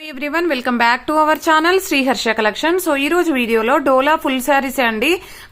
Everyone welcome back to our channel Shri Harsha collection. So ఈ రోజు వీడియోలో డోలా ఫుల్ శారీస్ అండి.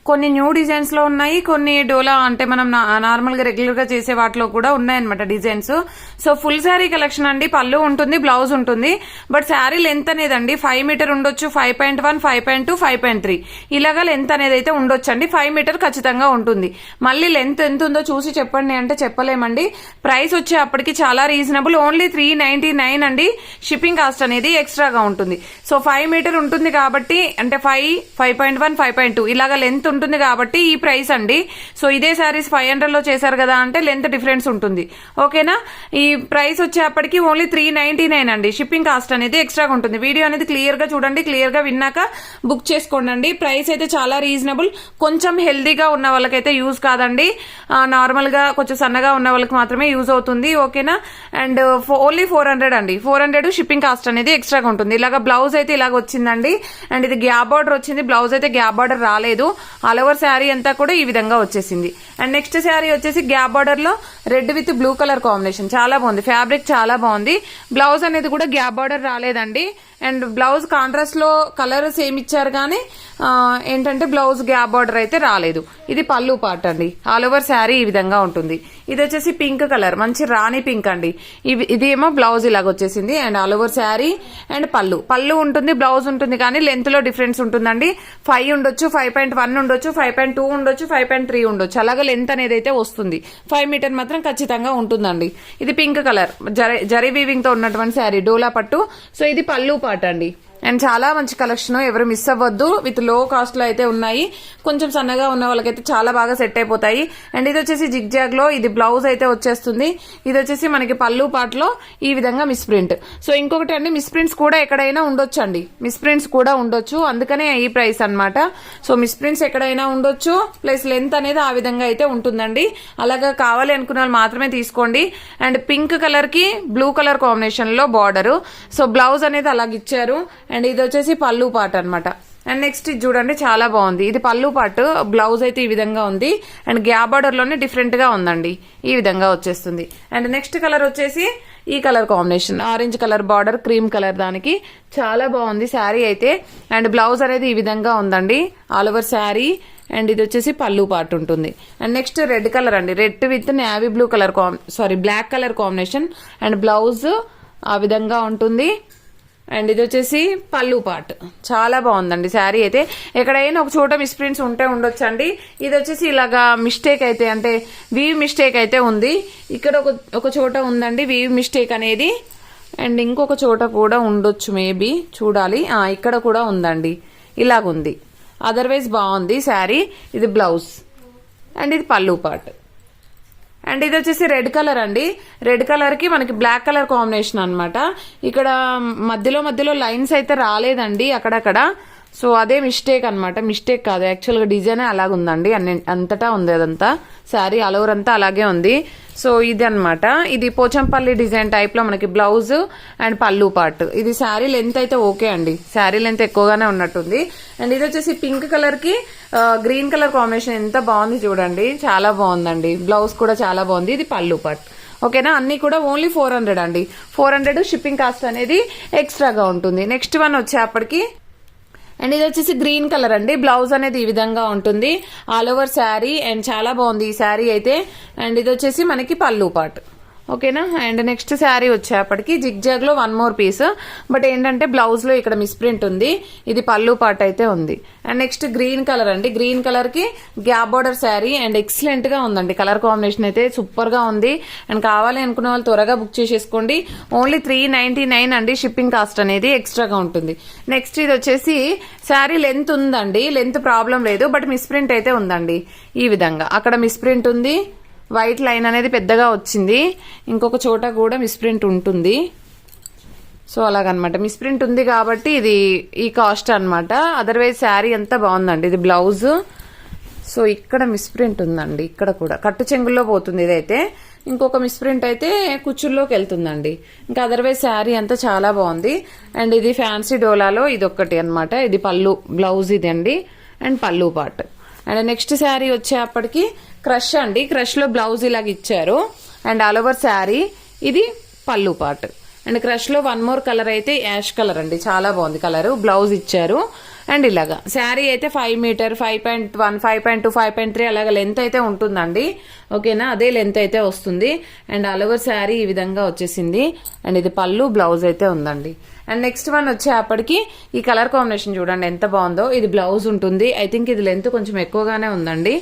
కొన్ని న్యూ డిజైన్స్ లో ఉన్నాయి, కొన్ని డోలా అంటే మనం నార్మల్ గా రెగ్యులర్ గా చేసే వాటిలో కూడా ఉన్నాయన్నమాట designs. So full sari collection అండి. పళ్ళు ఉంటుంది, బ్లౌజ్ ఉంటుంది, బట్ శారీ లెంత్ అనేది అండి 5 మీటర్ ఉండొచ్చు, 5.1, 5.2, 5.3 ఇలాగా లెంత్ అనేది అయితే ఉండొచ్చు అండి. 5 మీటర్ ఖచ్చితంగా ఉంటుంది. మళ్ళీ లెంత్ ఎంత ఉందో చూసి చెప్పండి అంటే చెప్పలేమండి. ప్రైస్ వచ్చే అప్పటికి చాలా రీజనబుల్, ఓన్లీ 399 అండి. షిప్పింగ్ కాస్ట్ అనేది ఎక్స్ట్రాగా ఉంటుంది. సో 5 మీటర్ ఉంటుంది కాబట్టి అంటే 5, 5.1, 5.2 ఇలాగా లెంత్ ఉంటుంది కాబట్టి ఈ ప్రైస్ అండి. సో ఇదే శారీస్ 500 లో చేశారు కదా అంటే లెంత్ డిఫరెన్స్ ఉంటుంది. ఓకేనా? ఈ ప్రైస్ వచ్చేప్పటికి ఓన్లీ 399 అండి. షిప్పింగ్ కాస్ట్ అనేది ఎక్స్ట్రాగా ఉంటుంది. వీడియో అనేది క్లియర్ గా చూడండి, క్లియర్ గా విన్నాక బుక్ చేసుకోండి. ప్రైస్ అయితే చాలా రీజనబుల్. కొంచెం హెల్దీగా ఉన్న వాళ్ళకైతే యూజ్ కాదండి, నార్మల్ గా కొంచెం సన్నగా ఉన్న వాళ్ళకి మాత్రమే యూజ్ అవుతుంది. ఓకేనా? అండ్ ఓన్లీ 400 అండి. 400 షిప్పింగ్ కాస్ట్ అనేది ఎక్స్ట్రాగా ఉంటుంది. ఇలాగా బ్లౌజ్ అయితే ఇలాగ వచ్చిందండి. అండ్ ఇది గ్యాప్ బార్డర్ వచ్చింది, బ్లౌజ్ అయితే గ్యాప్ బార్డర్ రాలేదు. ఆల్ ఓవర్ శారీ అంతా కూడా ఈ విధంగా వచ్చేసింది. అండ్ నెక్స్ట్ శారీ వచ్చేసి గ్యాప్ బార్డర్ లో red with blue colour combination, చాలా బాగుంది. ఫ్యాబ్రిక్ చాలా బాగుంది. బ్లౌజ్ అనేది కూడా గ్యాప్ బార్డర్ రాలేదండి. అండ్ బ్లౌజ్ కాంట్రాస్ట్ లో కలర్ సేమ్ ఇచ్చారు కానీ ఏంటంటే బ్లౌజ్ గ్యాప్ బార్డర్ అయితే రాలేదు. ఇది పళ్ళు పార్ట్ అండి. ఆల్ ఓవర్ శారీ ఈ విధంగా ఉంటుంది. ఇది వచ్చేసి పింక్ కలర్, మంచి రాణి పింక్ అండి. ఇది ఏమో బ్లౌజ్ ఇలాగ వచ్చేసింది. And all over sari and పళ్ళు ఉంటుంది, బ్లౌజ్ ఉంటుంది, కానీ లెంత్ లో డిఫరెన్స్ ఉంటుందండి. 5 ఉండొచ్చు, 5.1 ఉండొచ్చు, 5.2 ఉండొచ్చు, 5.3 ఉండొచ్చు. అలాగే లెంత్ అనేది అయితే వస్తుంది. 5 మీటర్ మాత్రం ఖచ్చితంగా ఉంటుందండి. ఇది పింక్ కలర్ జరీ వీవింగ్ తో ఉన్నటువంటి శారీ, డోలా పట్టు. సో ఇది పళ్ళు పార్ట్ అండి. అండ్ చాలా మంచి కలెక్షన్, ఎవరు మిస్ అవ్వద్దు. విత్ లో కాస్ట్ లో అయితే ఉన్నాయి. కొంచెం సన్నగా ఉన్న వాళ్ళకైతే చాలా బాగా సెట్ అయిపోతాయి. అండ్ ఇది వచ్చేసి జిగ్ జాగ్ లో ఇది బ్లౌజ్ అయితే వచ్చేస్తుంది. ఇది వచ్చేసి మనకి పళ్ళు పార్ట్ లో ఈ విధంగా మిస్ ప్రింట్. సో ఇంకొకటి అండి, మిస్ ప్రింట్స్ కూడా ఎక్కడైనా ఉండొచ్చు అండి. మిస్ ప్రింట్స్ కూడా ఉండొచ్చు, అందుకనే ఈ ప్రైస్ అన్నమాట. సో మిస్ ప్రింట్స్ ఎక్కడైనా ఉండొచ్చు, ప్లస్ లెంత్ అనేది ఆ విధంగా అయితే ఉంటుందండి. అలాగా కావాలి అనుకున్న వాళ్ళు మాత్రమే తీసుకోండి. అండ్ పింక్ కలర్ కి బ్లూ కలర్ కాంబినేషన్ లో బార్డర్. సో బ్లౌజ్ అనేది అలాగ ఇచ్చారు. అండ్ ఇది వచ్చేసి పళ్ళు పార్ట్ అనమాట. అండ్ నెక్స్ట్ ఇది చూడండి, చాలా బాగుంది. ఇది పళ్ళు పార్ట్, బ్లౌజ్ అయితే ఈ విధంగా ఉంది. అండ్ గ్యాప్ బార్డర్ లోనే డిఫరెంట్ గా ఉందండి, ఈ విధంగా వచ్చేస్తుంది. అండ్ నెక్స్ట్ కలర్ వచ్చేసి ఈ colour combination, orange colour border, cream colour, దానికి చాలా బాగుంది శారీ అయితే. అండ్ బ్లౌజ్ అనేది ఈ విధంగా ఉందండి, ఆల్ ఓవర్ శారీ. అండ్ ఇది వచ్చేసి పళ్ళు పార్ట్ ఉంటుంది. అండ్ నెక్స్ట్ రెడ్ కలర్ అండి, red with navy blue colour black colour combination. And blouse ఆ విధంగా ఉంటుంది. అండ్ ఇది వచ్చేసి పళ్ళు పార్ట్, చాలా బాగుందండి శారీ అయితే. ఎక్కడైనా ఒక చోట మిస్ ప్రింట్స్ ఉంటే ఉండొచ్చు అండి. ఇది వచ్చేసి ఇలాగా మిస్టేక్ అయితే అంటే వీవ్ మిస్టేక్ అయితే ఉంది. ఇక్కడ ఒక చోట ఉందండి వీవ్ మిస్టేక్ అనేది. అండ్ ఇంకొక చోట కూడా ఉండొచ్చు, మేబీ చూడాలి. ఇక్కడ కూడా ఉందండి, ఇలాగుంది. అదర్వైజ్ బాగుంది శారీ. ఇది బ్లౌజ్ అండ్ ఇది పళ్ళు పార్ట్. అండ్ ఇది వచ్చేసి రెడ్ కలర్ అండి. రెడ్ కలర్ కి మనకి బ్లాక్ కలర్ కాంబినేషన్ అనమాట. ఇక్కడ మధ్యలో లైన్స్ అయితే రాలేదండి అక్కడక్కడ. సో అదే మిస్టేక్ అనమాట. మిస్టేక్ కాదు, యాక్చువల్ గా డిజైన్ అలాగుందండి. అంతటా ఉంది అదంతా శారీ, ఆల్ ఓవర్ అంతా అలాగే ఉంది. సో ఇది అనమాట. ఇది పోచంపల్లి డిజైన్ టైప్ లో మనకి బ్లౌజ్ అండ్ పళ్ళు పార్ట్. ఇది శారీ లెంత్ అయితే ఓకే అండి, శారీ లెంత్ ఎక్కువగానే ఉన్నట్టుంది. అండ్ ఇది వచ్చేసి పింక్ కలర్ కి గ్రీన్ కలర్ కాంబినేషన్, ఎంత బాగుంది చూడండి, చాలా బాగుందండి. బ్లౌజ్ కూడా చాలా బాగుంది. ఇది పళ్ళు పార్ట్. ఓకేనా? అన్ని కూడా ఓన్లీ 400 అండి. 400 షిప్పింగ్ కాస్ట్ అనేది ఎక్స్ట్రాగా ఉంటుంది. నెక్స్ట్ వన్ వచ్చేప్పటికి అండ్ ఇది వచ్చేసి గ్రీన్ కలర్ అండి. బ్లౌజ్ అనేది ఈ విధంగా ఉంటుంది, ఆల్ ఓవర్ శారీ. అండ్ చాలా బాగుంది ఈ శారీ అయితే. అండ్ ఇది వచ్చేసి మనకి పళ్ళు పార్ట్. ఓకేనా? అండ్ నెక్స్ట్ శారీ వచ్చేప్పటికి జిగ్ జాగ్ లో 1 మోర్ పీస్, బట్ ఏంటంటే బ్లౌజ్ లో ఇక్కడ మిస్ ప్రింట్ ఉంది. ఇది పళ్ళు పార్ట్ అయితే ఉంది. అండ్ నెక్స్ట్ గ్రీన్ కలర్ అండి. గ్రీన్ కలర్ కి gap border sari. And excellent గా ఉందండి, కలర్ కాంబినేషన్ అయితే సూపర్ గా ఉంది. అండ్ కావాలి అనుకున్న వాళ్ళు త్వరగా బుక్ చేసేసుకోండి. ఓన్లీ 399 అండి. షిప్పింగ్ కాస్ట్ అనేది ఎక్స్ట్రాగా ఉంటుంది. నెక్స్ట్ ఇది వచ్చేసి శారీ లెంత్ ఉందండి, లెంత్ ప్రాబ్లం లేదు, బట్ మిస్ ప్రింట్ అయితే ఉందండి. ఈ విధంగా అక్కడ మిస్ ప్రింట్ ఉంది, వైట్ లైన్ అనేది పెద్దగా వచ్చింది. ఇంకొక చోట కూడా మిస్ ప్రింట్ ఉంటుంది. సో అలాగనమాట, మిస్ ప్రింట్ ఉంది కాబట్టి ఇది ఈ కాస్ట్ అనమాట. అదర్వైజ్ శారీ అంతా బాగుందండి. ఇది బ్లౌజ్. సో ఇక్కడ మిస్ ప్రింట్ ఉందండి, ఇక్కడ కూడా కట్టు చెంగుల్లో పోతుంది ఇదైతే. ఇంకొక మిస్ ప్రింట్ అయితే కుచ్చుల్లోకి వెళ్తుందండి. ఇంకా అదర్వైజ్ శారీ అంతా చాలా బాగుంది. అండ్ ఇది ఫ్యాన్సీ డోలాలో ఇది ఒక్కటి అనమాట. ఇది పళ్ళు, బ్లౌజ్ ఇది అండి. అండ్ పళ్ళు పార్ట్. అండ్ నెక్స్ట్ శారీ వచ్చేప్పటికి క్రష్ అండి. క్రష్ లో బ్లౌజ్ ఇలాగ ఇచ్చారు. And all over sari. ఇది పళ్ళు పార్ట్. అండ్ క్రష్ లో వన్ మోర్ కలర్ అయితే యాష్ కలర్ అండి, చాలా బాగుంది కలర్. బ్లౌజ్ ఇచ్చారు. అండ్ ఇలాగా శారీ అయితే 5 మీటర్ 5.1 5.2 5.3 అలాగా లెంత్ అయితే ఉంటుందండి. ఓకేనా, అదే లెంత్ అయితే వస్తుంది. అండ్ ఆల్ ఓవర్ శారీ ఈ విధంగా వచ్చేసింది. అండ్ ఇది పళ్ళు, బ్లౌజ్ అయితే ఉందండి. అండ్ నెక్స్ట్ వన్ వచ్చేప్పటికి ఈ కలర్ కాంబినేషన్ చూడండి ఎంత బాగుందో. ఇది బ్లౌజ్ ఉంటుంది. ఐ థింక్ ఇది లెంత్ కొంచెం ఎక్కువగానే ఉందండి.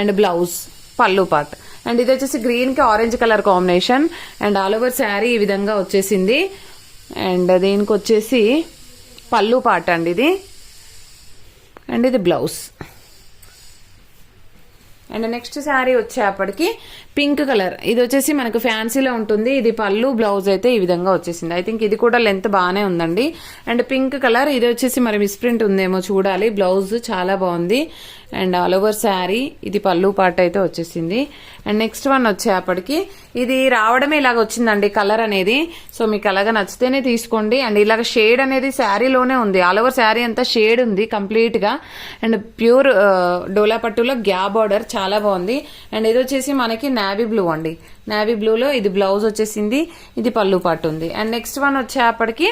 అండ్ బ్లౌజ్, పళ్ళు పార్ట్. అండ్ ఇది వచ్చేసి గ్రీన్ కి orange colour combination. And all over sari ఈ విధంగా వచ్చేసింది. అండ్ దీనికి వచ్చేసి పళ్ళు పార్ట్ అండి ఇది. అండ్ ఇది బ్లౌజ్. అండ్ నెక్స్ట్ శారీ వచ్చేప్పటికి పింక్ కలర్. ఇది వచ్చేసి మనకు ఫ్యాన్సీలో ఉంటుంది. ఇది పళ్ళు, బ్లౌజ్ అయితే ఈ విధంగా వచ్చేసింది. ఐ థింక్ ఇది కూడా లెంత్ బాగానే ఉందండి. And pink colour. ఇది వచ్చేసి మరి మిస్ప్రింట్ ఉందేమో చూడాలి. బ్లౌజ్ చాలా బాగుంది. అండ్ ఆల్ ఓవర్ శారీ ఇది పళ్ళు పార్ట్ అయితే వచ్చేసింది. అండ్ నెక్స్ట్ వన్ వచ్చేప్పటికి ఇది రావడమే ఇలాగ వచ్చిందండి కలర్ అనేది. సో మీకు అలాగా నచ్చితేనే తీసుకోండి. అండ్ ఇలాగ షేడ్ అనేది శారీలోనే ఉంది. ఆల్ ఓవర్ శారీ అంతా షేడ్ ఉంది కంప్లీట్ గా. అండ్ ప్యూర్ డోలా పట్టులో గ్యాప్ బార్డర్ చాలా బాగుంది. అండ్ ఇది వచ్చేసి మనకి నావీ బ్లూ అండి. నావీ బ్లూలో ఇది బ్లౌజ్ వచ్చేసింది. ఇది పళ్ళు పార్ట్ ఉంది. అండ్ నెక్స్ట్ వన్ వచ్చేప్పటికి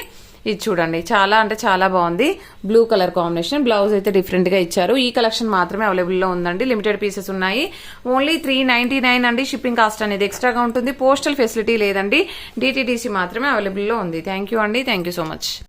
ఇది చూడండి, చాలా అంటే చాలా బాగుంది. Blue colour combination. బ్లౌజ్ అయితే డిఫరెంట్ గా ఇచ్చారు. ఈ కలెక్షన్ మాత్రమే అవైలబుల్ లో ఉందండి. లిమిటెడ్ పీసెస్ ఉన్నాయి. ఓన్లీ 399 అండి. షిప్పింగ్ కాస్ట్ అనేది ఎక్స్ట్రాగా ఉంటుంది. పోస్టల్ ఫెసిలిటీ లేదండి. డిటిడిసి మాత్రమే అవైలబుల్ లో ఉంది. థ్యాంక్ యూ అండి. Thank you so much.